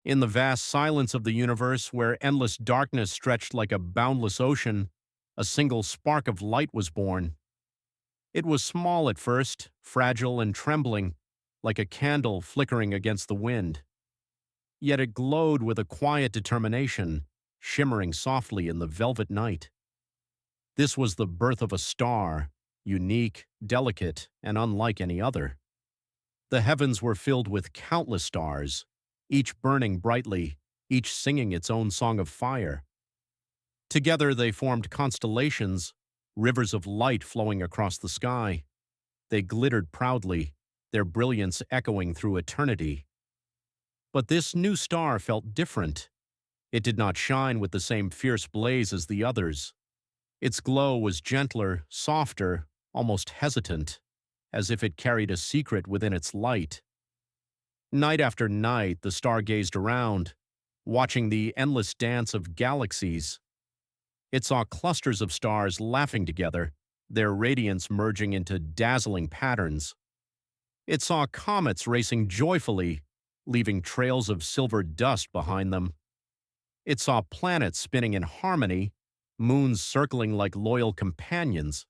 In the vast silence of the universe, where endless darkness stretched like a boundless ocean, a single spark of light was born. It was small at first, fragile and trembling, like a candle flickering against the wind. Yet it glowed with a quiet determination, shimmering softly in the velvet night. This was the birth of a star, unique, delicate, and unlike any other. The heavens were filled with countless stars, each burning brightly, each singing its own song of fire. Together they formed constellations, rivers of light flowing across the sky. They glittered proudly, their brilliance echoing through eternity. But this new star felt different. It did not shine with the same fierce blaze as the others. Its glow was gentler, softer, almost hesitant, as if it carried a secret within its light. Night after night, the star gazed around, watching the endless dance of galaxies. It saw clusters of stars laughing together, their radiance merging into dazzling patterns. It saw comets racing joyfully, leaving trails of silver dust behind them. It saw planets spinning in harmony, moons circling like loyal companions.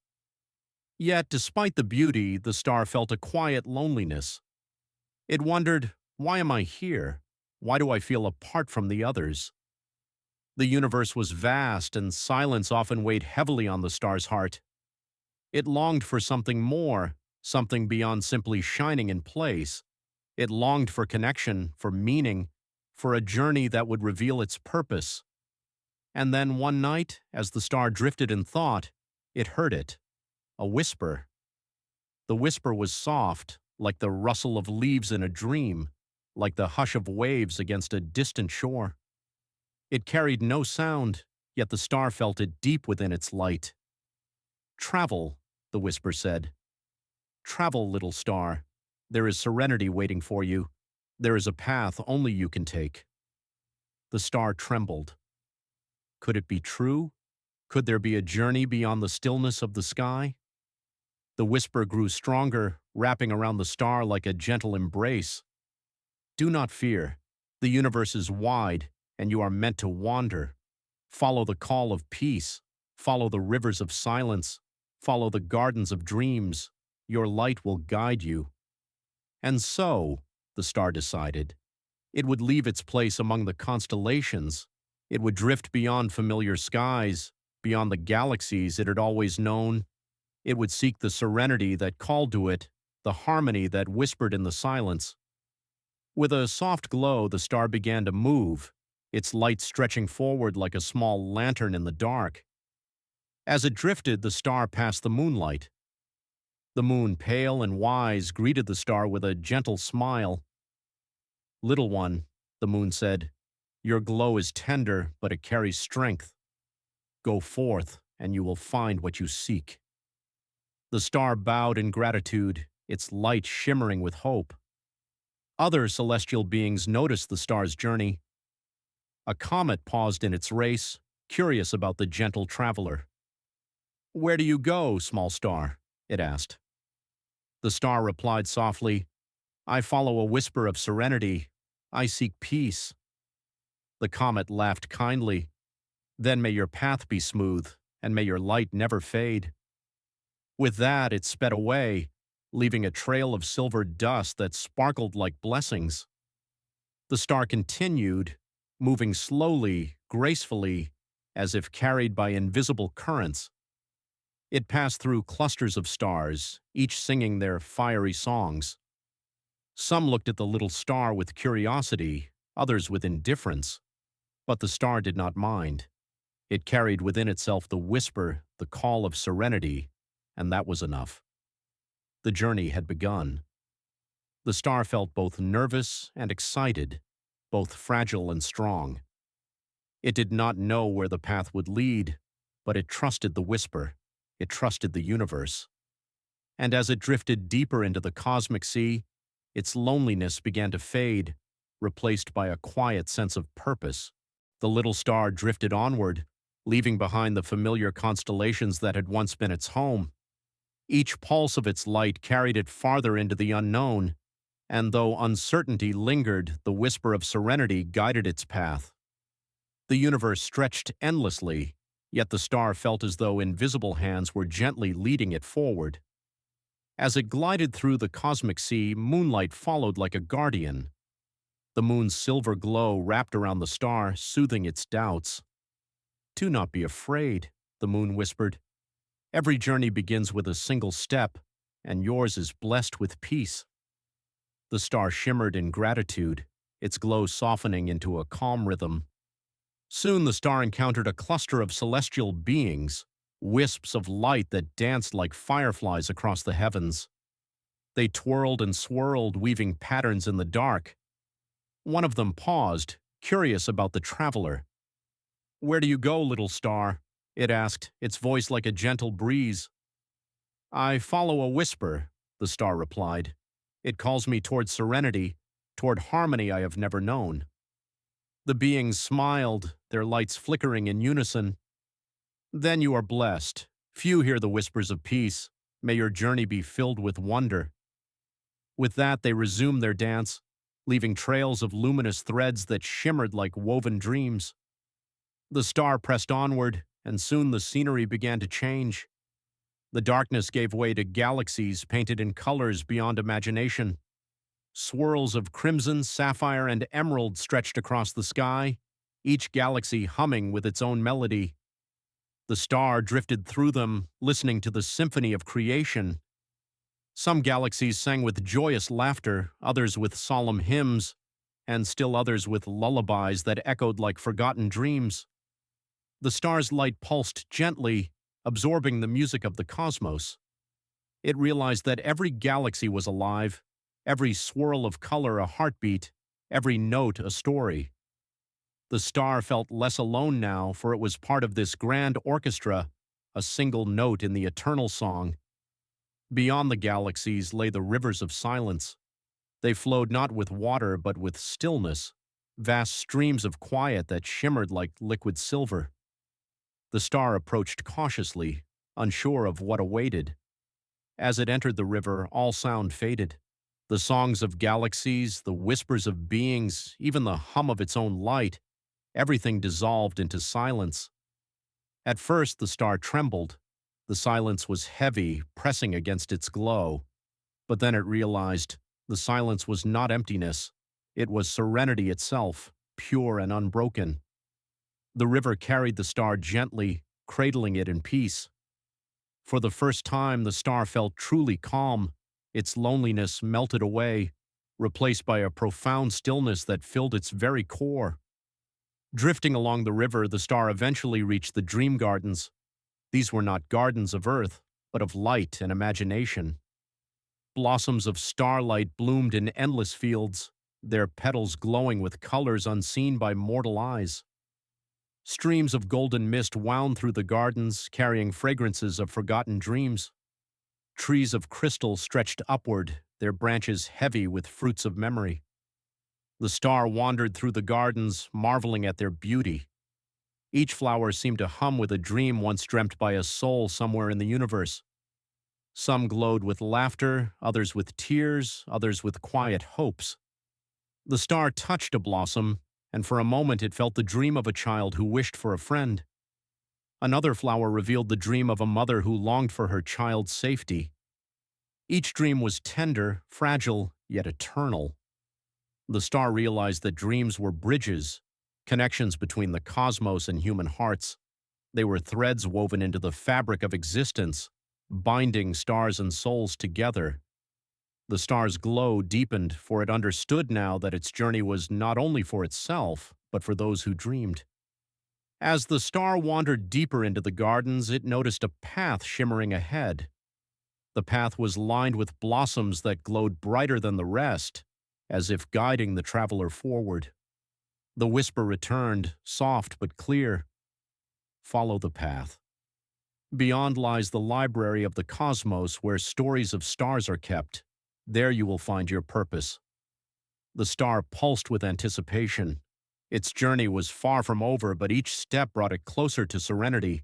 Yet, despite the beauty, the star felt a quiet loneliness. It wondered, why am I here? Why do I feel apart from the others? The universe was vast, and silence often weighed heavily on the star's heart. It longed for something more, something beyond simply shining in place. It longed for connection, for meaning, for a journey that would reveal its purpose. And then one night, as the star drifted in thought, it heard it, a whisper. The whisper was soft, like the rustle of leaves in a dream, like the hush of waves against a distant shore. It carried no sound, yet the star felt it deep within its light. "Travel," the whisper said. "Travel, little star. There is serenity waiting for you. There is a path only you can take." The star trembled. Could it be true? Could there be a journey beyond the stillness of the sky? The whisper grew stronger, wrapping around the star like a gentle embrace. "Do not fear. The universe is wide, and you are meant to wander. Follow the call of peace. Follow the rivers of silence. Follow the gardens of dreams. Your light will guide you." And so, the star decided, it would leave its place among the constellations. It would drift beyond familiar skies, beyond the galaxies it had always known. It would seek the serenity that called to it, the harmony that whispered in the silence. With a soft glow, the star began to move, its light stretching forward like a small lantern in the dark. As it drifted, the star passed the moonlight. The moon, pale and wise, greeted the star with a gentle smile. "Little one," the moon said, "your glow is tender, but it carries strength. Go forth, and you will find what you seek." The star bowed in gratitude, its light shimmering with hope. Other celestial beings noticed the star's journey. A comet paused in its race, curious about the gentle traveler. "Where do you go, small star?" it asked. The star replied softly, "I follow a whisper of serenity. I seek peace." The comet laughed kindly. "Then may your path be smooth, and may your light never fade." With that, it sped away, leaving a trail of silver dust that sparkled like blessings. The star continued, moving slowly, gracefully, as if carried by invisible currents. It passed through clusters of stars, each singing their fiery songs. Some looked at the little star with curiosity, others with indifference. But the star did not mind. It carried within itself the whisper, the call of serenity, and that was enough. The journey had begun. The star felt both nervous and excited, both fragile and strong. It did not know where the path would lead, but it trusted the whisper. It trusted the universe. And as it drifted deeper into the cosmic sea, its loneliness began to fade, replaced by a quiet sense of purpose. The little star drifted onward, leaving behind the familiar constellations that had once been its home. Each pulse of its light carried it farther into the unknown, And though uncertainty lingered, the whisper of serenity guided its path. The universe stretched endlessly, yet the star felt as though invisible hands were gently leading it forward. As it glided through the cosmic sea, moonlight followed like a guardian. The moon's silver glow wrapped around the star, soothing its doubts. "Do not be afraid," the moon whispered. "Every journey begins with a single step, and yours is blessed with peace." The star shimmered in gratitude, its glow softening into a calm rhythm. Soon the star encountered a cluster of celestial beings, wisps of light that danced like fireflies across the heavens. They twirled and swirled, weaving patterns in the dark. One of them paused, curious about the traveler. "Where do you go, little star?" it asked, its voice like a gentle breeze. "I follow a whisper," the star replied. "It calls me toward serenity, toward harmony I have never known." The beings smiled, their lights flickering in unison. "Then you are blessed. Few hear the whispers of peace. May your journey be filled with wonder." With that, they resumed their dance, leaving trails of luminous threads that shimmered like woven dreams. The star pressed onward, and soon the scenery began to change. The darkness gave way to galaxies painted in colors beyond imagination. Swirls of crimson, sapphire, and emerald stretched across the sky, each galaxy humming with its own melody. The star drifted through them, listening to the symphony of creation. Some galaxies sang with joyous laughter, others with solemn hymns, and still others with lullabies that echoed like forgotten dreams. The star's light pulsed gently, absorbing the music of the cosmos. It realized that every galaxy was alive, every swirl of color a heartbeat, every note a story. The star felt less alone now, for it was part of this grand orchestra, a single note in the eternal song. Beyond the galaxies lay the rivers of silence. They flowed not with water but with stillness, vast streams of quiet that shimmered like liquid silver. The star approached cautiously, unsure of what awaited. As it entered the river, all sound faded. The songs of galaxies, the whispers of beings, even the hum of its own light, everything dissolved into silence. At first, the star trembled. The silence was heavy, pressing against its glow. But then it realized the silence was not emptiness. It was serenity itself, pure and unbroken. The river carried the star gently, cradling it in peace. For the first time, the star felt truly calm. Its loneliness melted away, replaced by a profound stillness that filled its very core. Drifting along the river, the star eventually reached the dream gardens. These were not gardens of earth, but of light and imagination. Blossoms of starlight bloomed in endless fields, their petals glowing with colors unseen by mortal eyes. Streams of golden mist wound through the gardens, carrying fragrances of forgotten dreams. Trees of crystal stretched upward, their branches heavy with fruits of memory. The star wandered through the gardens, marveling at their beauty. Each flower seemed to hum with a dream once dreamt by a soul somewhere in the universe. Some glowed with laughter, others with tears, others with quiet hopes. The star touched a blossom, and for a moment it felt the dream of a child who wished for a friend. Another flower revealed the dream of a mother who longed for her child's safety. Each dream was tender, fragile, yet eternal. The star realized that dreams were bridges, connections between the cosmos and human hearts. They were threads woven into the fabric of existence, binding stars and souls together. The star's glow deepened, for it understood now that its journey was not only for itself, but for those who dreamed. As the star wandered deeper into the gardens, it noticed a path shimmering ahead. The path was lined with blossoms that glowed brighter than the rest, as if guiding the traveler forward. The whisper returned, soft but clear. "Follow the path. Beyond lies the library of the cosmos, where stories of stars are kept. There you will find your purpose." The star pulsed with anticipation. Its journey was far from over, but each step brought it closer to serenity.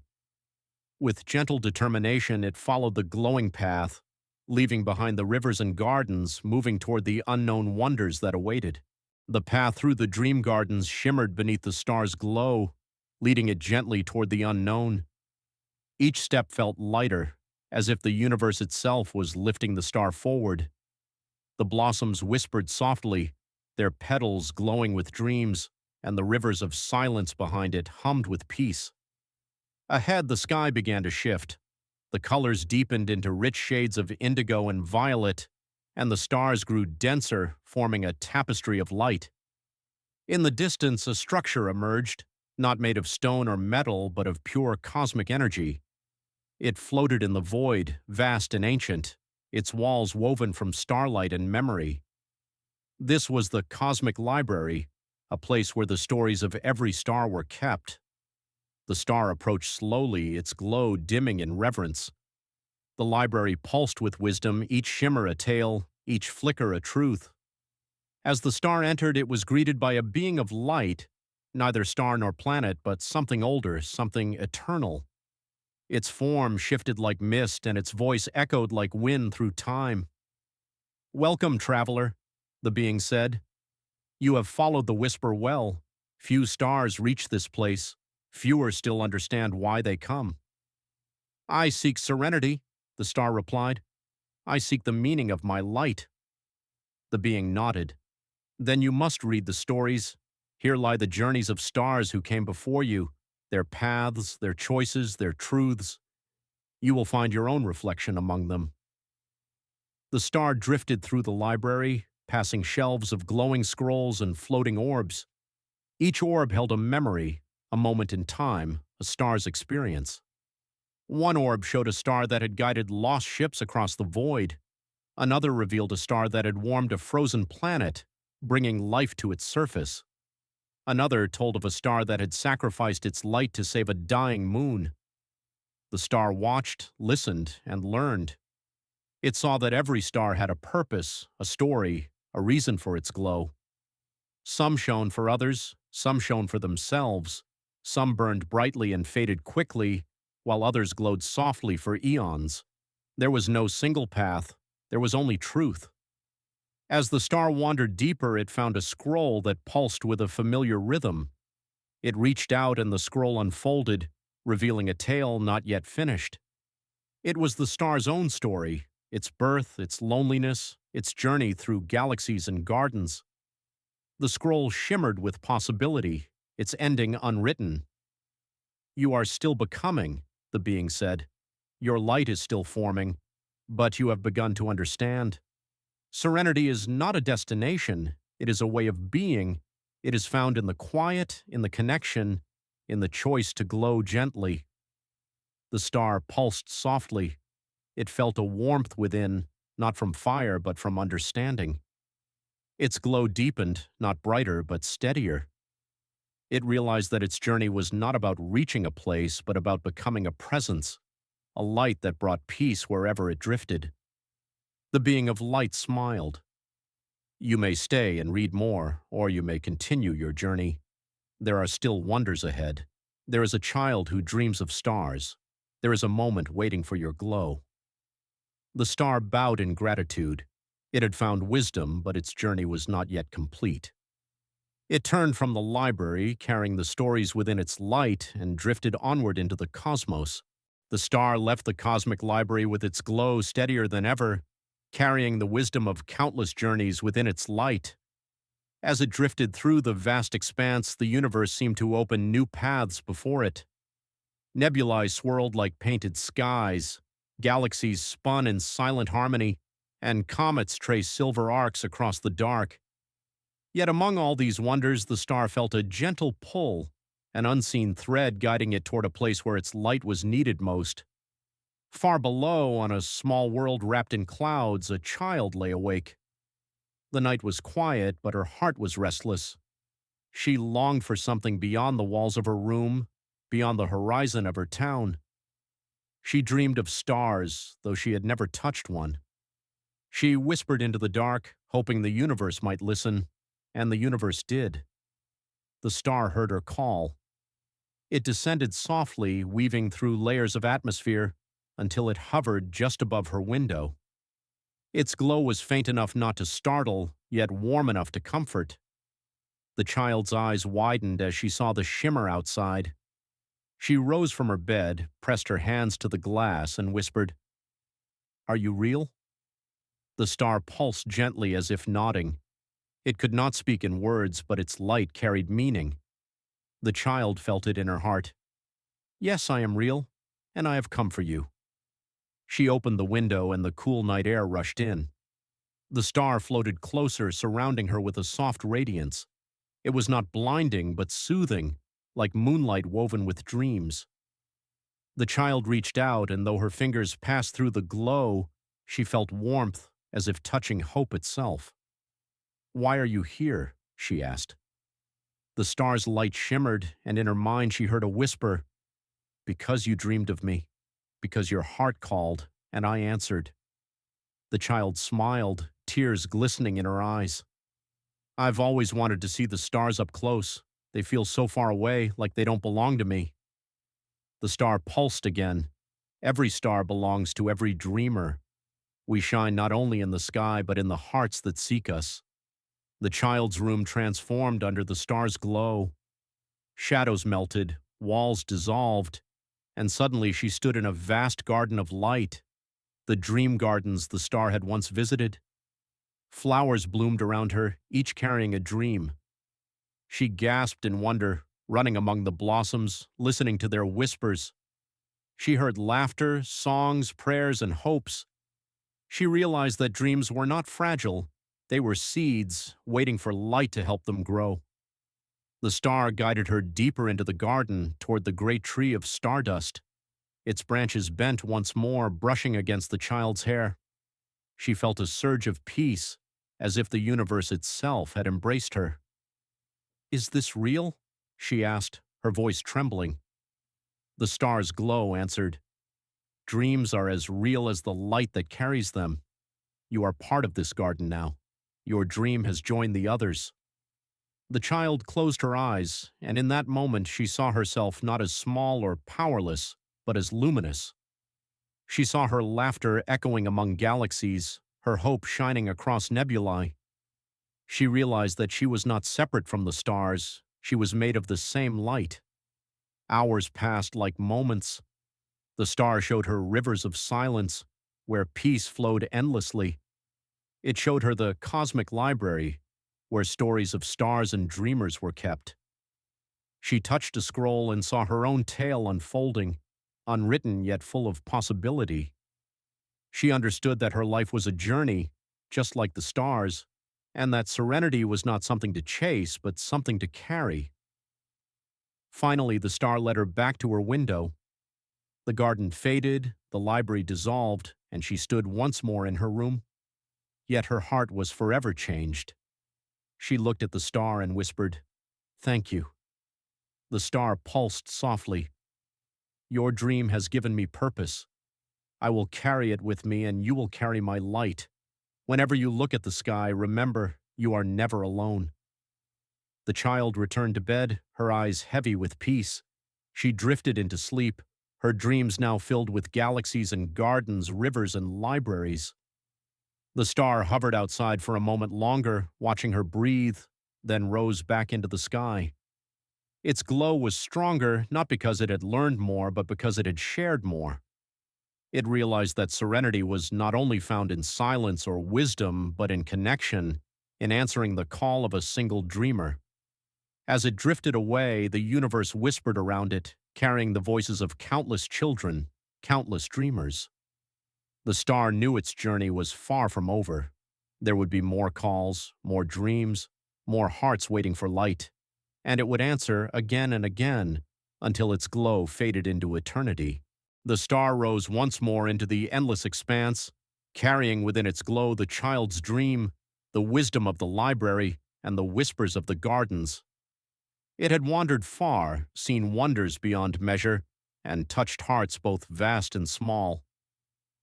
With gentle determination, it followed the glowing path, leaving behind the rivers and gardens, moving toward the unknown wonders that awaited. The path through the dream gardens shimmered beneath the star's glow, leading it gently toward the unknown. Each step felt lighter, as if the universe itself was lifting the star forward. The blossoms whispered softly, their petals glowing with dreams, and the rivers of silence behind it hummed with peace. Ahead, the sky began to shift. The colors deepened into rich shades of indigo and violet, and the stars grew denser, forming a tapestry of light. In the distance, a structure emerged, not made of stone or metal, but of pure cosmic energy. It floated in the void, vast and ancient, its walls woven from starlight and memory. This was the Cosmic Library, a place where the stories of every star were kept. The star approached slowly, its glow dimming in reverence. The library pulsed with wisdom, each shimmer a tale, each flicker a truth. As the star entered, it was greeted by a being of light, neither star nor planet, but something older, something eternal. Its form shifted like mist, and its voice echoed like wind through time. "Welcome, traveler," the being said. "You have followed the whisper well. Few stars reach this place. Fewer still understand why they come." "I seek serenity," the star replied. "I seek the meaning of my light." The being nodded. "Then you must read the stories. Here lie the journeys of stars who came before you, their paths, their choices, their truths. You will find your own reflection among them." The star drifted through the library, passing shelves of glowing scrolls and floating orbs. Each orb held a memory, a moment in time, a star's experience. One orb showed a star that had guided lost ships across the void. Another revealed a star that had warmed a frozen planet, bringing life to its surface. Another told of a star that had sacrificed its light to save a dying moon. The star watched, listened, and learned. It saw that every star had a purpose, a story, a reason for its glow. Some shone for others, some shone for themselves, some burned brightly and faded quickly, while others glowed softly for eons. There was no single path, there was only truth. As the star wandered deeper, it found a scroll that pulsed with a familiar rhythm. It reached out and the scroll unfolded, revealing a tale not yet finished. It was the star's own story, its birth, its loneliness, its journey through galaxies and gardens. The scroll shimmered with possibility, its ending unwritten. "You are still becoming," the being said. "Your light is still forming, but you have begun to understand. Serenity is not a destination, it is a way of being. It is found in the quiet, in the connection, in the choice to glow gently." The star pulsed softly. It felt a warmth within, not from fire, but from understanding. Its glow deepened, not brighter, but steadier. It realized that its journey was not about reaching a place, but about becoming a presence, a light that brought peace wherever it drifted. The being of light smiled. "You may stay and read more, or you may continue your journey. There are still wonders ahead. There is a child who dreams of stars. There is a moment waiting for your glow." The star bowed in gratitude. It had found wisdom, but its journey was not yet complete. It turned from the library, carrying the stories within its light, and drifted onward into the cosmos. The star left the cosmic library with its glow steadier than ever, carrying the wisdom of countless journeys within its light. As it drifted through the vast expanse, the universe seemed to open new paths before it. Nebulae swirled like painted skies, galaxies spun in silent harmony, and comets traced silver arcs across the dark. Yet among all these wonders, the star felt a gentle pull, an unseen thread guiding it toward a place where its light was needed most. Far below, on a small world wrapped in clouds, a child lay awake. The night was quiet, but her heart was restless. She longed for something beyond the walls of her room, beyond the horizon of her town. She dreamed of stars, though she had never touched one. She whispered into the dark, hoping the universe might listen, and the universe did. The star heard her call. It descended softly, weaving through layers of atmosphere, until it hovered just above her window. Its glow was faint enough not to startle, yet warm enough to comfort. The child's eyes widened as she saw the shimmer outside. She rose from her bed, pressed her hands to the glass, and whispered, "Are you real?" The star pulsed gently as if nodding. It could not speak in words, but its light carried meaning. The child felt it in her heart. "Yes, I am real, and I have come for you." She opened the window and the cool night air rushed in. The star floated closer, surrounding her with a soft radiance. It was not blinding, but soothing, like moonlight woven with dreams. The child reached out, and though her fingers passed through the glow, she felt warmth, as if touching hope itself. "Why are you here?" she asked. The star's light shimmered, and in her mind she heard a whisper, "Because you dreamed of me, because your heart called, and I answered." The child smiled, tears glistening in her eyes. "I've always wanted to see the stars up close. They feel so far away, like they don't belong to me." The star pulsed again. Every star belongs to every dreamer. We shine not only in the sky, but in the hearts that seek us. The child's room transformed under the star's glow. Shadows melted, walls dissolved, and suddenly she stood in a vast garden of light, the dream gardens the star had once visited. Flowers bloomed around her, each carrying a dream. She gasped in wonder, running among the blossoms, listening to their whispers. She heard laughter, songs, prayers, and hopes. She realized that dreams were not fragile. They were seeds, waiting for light to help them grow. The star guided her deeper into the garden, toward the great tree of stardust. Its branches bent once more, brushing against the child's hair. She felt a surge of peace, as if the universe itself had embraced her. "Is this real?" she asked, her voice trembling. The star's glow answered, "Dreams are as real as the light that carries them. You are part of this garden now. Your dream has joined the others." The child closed her eyes, and in that moment she saw herself not as small or powerless, but as luminous. She saw her laughter echoing among galaxies, her hope shining across nebulae. She realized that she was not separate from the stars. She was made of the same light. Hours passed like moments. The star showed her rivers of silence, where peace flowed endlessly. It showed her the cosmic library, where stories of stars and dreamers were kept. She touched a scroll and saw her own tale unfolding, unwritten yet full of possibility. She understood that her life was a journey, just like the stars, and that serenity was not something to chase, but something to carry. Finally, the star led her back to her window. The garden faded, the library dissolved, and she stood once more in her room. Yet her heart was forever changed. She looked at the star and whispered, "Thank you." The star pulsed softly. "Your dream has given me purpose. I will carry it with me, and you will carry my light. Whenever you look at the sky, remember, you are never alone." The child returned to bed, her eyes heavy with peace. She drifted into sleep, her dreams now filled with galaxies and gardens, rivers and libraries. The star hovered outside for a moment longer, watching her breathe, then rose back into the sky. Its glow was stronger, not because it had learned more, but because it had shared more. It realized that serenity was not only found in silence or wisdom, but in connection, in answering the call of a single dreamer. As it drifted away, the universe whispered around it, carrying the voices of countless children, countless dreamers. The star knew its journey was far from over. There would be more calls, more dreams, more hearts waiting for light, and it would answer again and again until its glow faded into eternity. The star rose once more into the endless expanse, carrying within its glow the child's dream, the wisdom of the library, and the whispers of the gardens. It had wandered far, seen wonders beyond measure, and touched hearts both vast and small.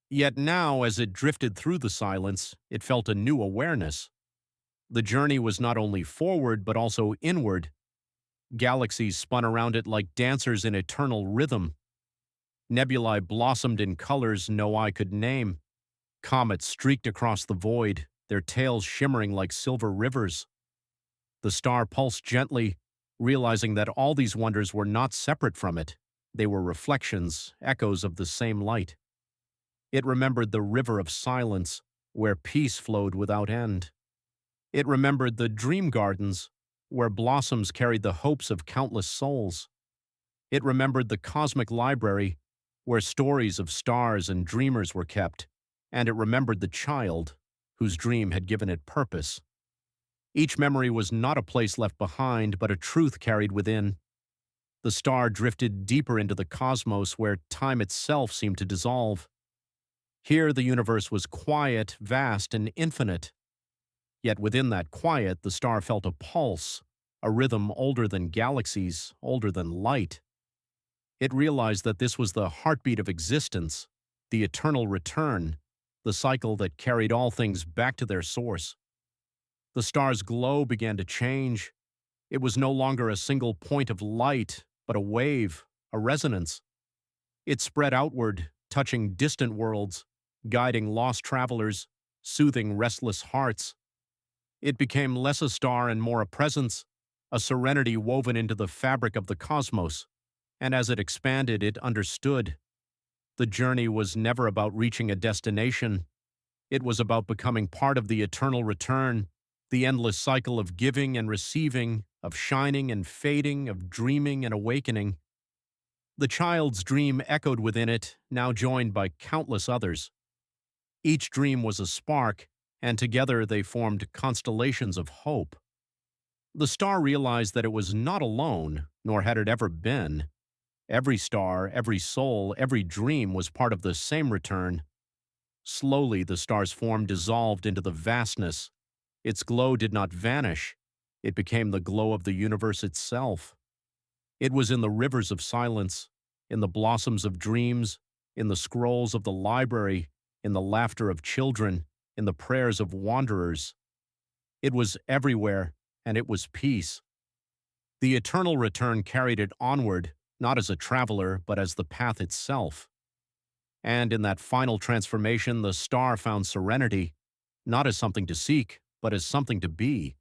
Yet now, as it drifted through the silence, it felt a new awareness. The journey was not only forward, but also inward. Galaxies spun around it like dancers in eternal rhythm. Nebulae blossomed in colors no eye could name. Comets streaked across the void, their tails shimmering like silver rivers. The star pulsed gently, realizing that all these wonders were not separate from it. They were reflections, echoes of the same light. It remembered the river of silence, where peace flowed without end. It remembered the dream gardens, where blossoms carried the hopes of countless souls. It remembered the cosmic library, where stories of stars and dreamers were kept, and it remembered the child, whose dream had given it purpose. Each memory was not a place left behind, but a truth carried within. The star drifted deeper into the cosmos, where time itself seemed to dissolve. Here the universe was quiet, vast, and infinite. Yet within that quiet, the star felt a pulse, a rhythm older than galaxies, older than light. It realized that this was the heartbeat of existence, the eternal return, the cycle that carried all things back to their source. The star's glow began to change. It was no longer a single point of light, but a wave, a resonance. It spread outward, touching distant worlds, guiding lost travelers, soothing restless hearts. It became less a star and more a presence, a serenity woven into the fabric of the cosmos. And as it expanded, it understood. The journey was never about reaching a destination. It was about becoming part of the eternal return, the endless cycle of giving and receiving, of shining and fading, of dreaming and awakening. The child's dream echoed within it, now joined by countless others. Each dream was a spark, and together they formed constellations of hope. The star realized that it was not alone, nor had it ever been. Every star, every soul, every dream was part of the same return. Slowly the star's form dissolved into the vastness. Its glow did not vanish. It became the glow of the universe itself. It was in the rivers of silence, in the blossoms of dreams, in the scrolls of the library, in the laughter of children, in the prayers of wanderers. It was everywhere, and it was peace. The eternal return carried it onward, not as a traveler, but as the path itself. And in that final transformation, the star found serenity, not as something to seek, but as something to be.